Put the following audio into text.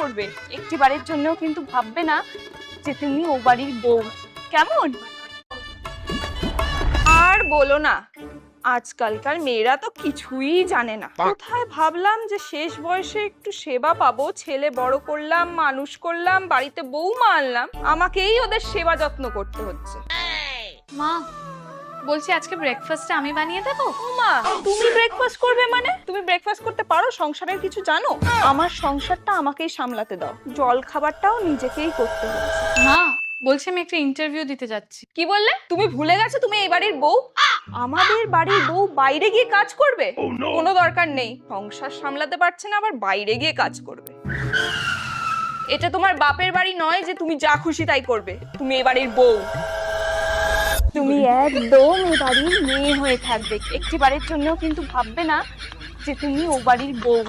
করবে, একটিবারের জন্যও কিন্তু ভাববে না যে তুমি ও বাড়ির বউ। কেমন? আর বলো না, আজকালকার মেয়েরা তো কিছুই জানে না। কোথায় ভাবলাম যে শেষ বয়সে একটু সেবা পাবো, ছেলে বড় করলাম, মানুষ করলাম, বাড়িতে বউমা আনলাম, আমাকেই ওদের সেবা যত্ন করতে হচ্ছে। মা বলছি আজকে ব্রেকফাস্টটা আমি বানিয়ে দেবো। মা, তুমি ব্রেকফাস্ট করবে মানে? তুমি ব্রেকফাস্ট করতে পারো? সংসারের কিছু জানো? আমার সংসারটা আমাকেই সামলাতে দাও, জল খাবারটাও নিজেকেই করতে হচ্ছে। মা বলছি আমি একটা ইন্টারভিউ দিতে যাচ্ছি। কি বললে? তুমি ভুলে গেছো তুমি এই বাড়ির বউ? আমাদের বাড়ির বউ বাইরে গিয়ে কাজ করবে? কোনো দরকার নেই, সংসার সামলাতে পারছে না আবার বাইরে গিয়ে কাজ করবে। এটা তোমার বাপের বাড়ি নয় যে তুমি যা খুশি তাই করবে। তুমি এই বাড়ির বউ, তুমি একদম এই বাড়ির মেয়ে হয়ে থাকবে, একটিবারের জন্যও কিন্তু ভাববে না যে তুমি ও বাড়ির বউ।